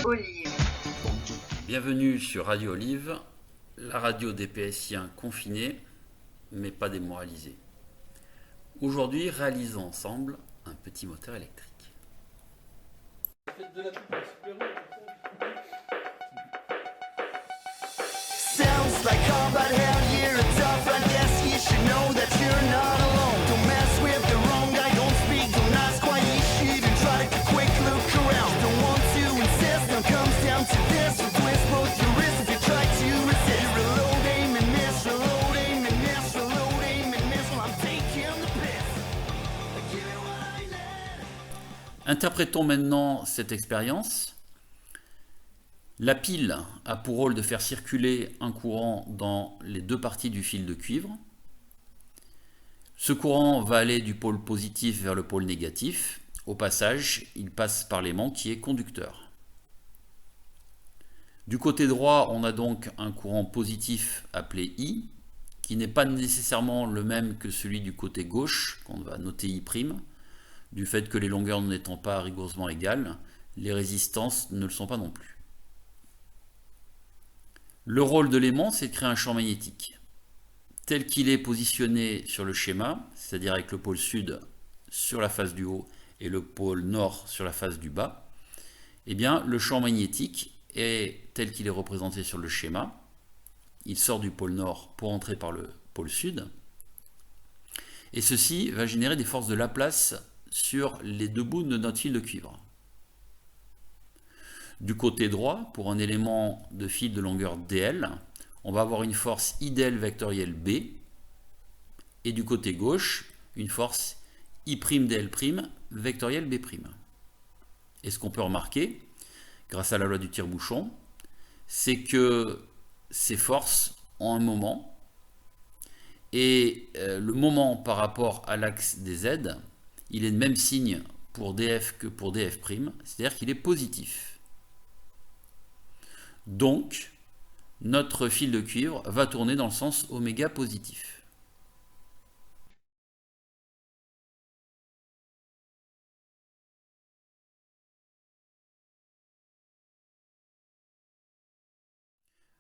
Olive. Bienvenue sur Radio Olive, la radio des PSiens confinés, mais pas démoralisés. Aujourd'hui, réalisons ensemble un petit moteur électrique. Sounds like combat hell, you're a tough, I guess you should know that you're not alone. Don't mess with the wrong guy, don't speak, don't ask why you shouldn't try to quick look around. Don't want to insist, now comes down to this, you twist both your wrists if you try to resist. Reload, aim and miss, reload, aim and miss, reload, aim and miss, well I'm taking the piss. I give it what I let. Interprétons maintenant cette expérience. La pile a pour rôle de faire circuler un courant dans les deux parties du fil de cuivre. Ce courant va aller du pôle positif vers le pôle négatif. Au passage, il passe par l'aimant qui est conducteur. Du côté droit, on a donc un courant positif appelé I, qui n'est pas nécessairement le même que celui du côté gauche, qu'on va noter I', du fait que les longueurs n'étant pas rigoureusement égales, les résistances ne le sont pas non plus. Le rôle de l'aimant, c'est de créer un champ magnétique. Tel qu'il est positionné sur le schéma, c'est-à-dire avec le pôle sud sur la face du haut et le pôle nord sur la face du bas, eh bien, le champ magnétique est tel qu'il est représenté sur le schéma. Il sort du pôle nord pour entrer par le pôle sud. Et ceci va générer des forces de Laplace sur les deux bouts de notre fil de cuivre. Du côté droit, pour un élément de fil de longueur dl, on va avoir une force idl vectorielle B, et du côté gauche, une force I'dl' vectorielle B'. Et ce qu'on peut remarquer, grâce à la loi du tire-bouchon, c'est que ces forces ont un moment, et le moment par rapport à l'axe des Z, il est de même signe pour df que pour df', c'est-à-dire qu'il est positif. Donc, notre fil de cuivre va tourner dans le sens oméga positif.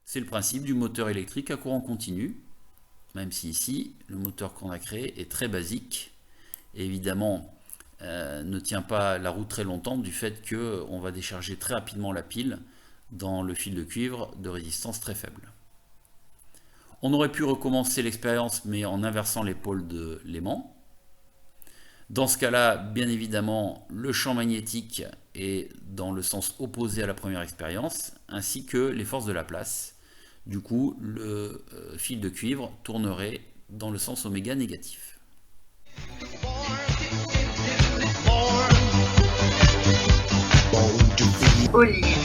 C'est le principe du moteur électrique à courant continu, même si ici, le moteur qu'on a créé est très basique. Et évidemment, ne tient pas la route très longtemps du fait qu'on va décharger très rapidement la pile dans le fil de cuivre de résistance très faible. On aurait pu recommencer l'expérience mais en inversant les pôles de l'aimant. Dans ce cas-là, bien évidemment, le champ magnétique est dans le sens opposé à la première expérience, ainsi que les forces de Laplace. Du coup, le fil de cuivre tournerait dans le sens oméga négatif. Olive.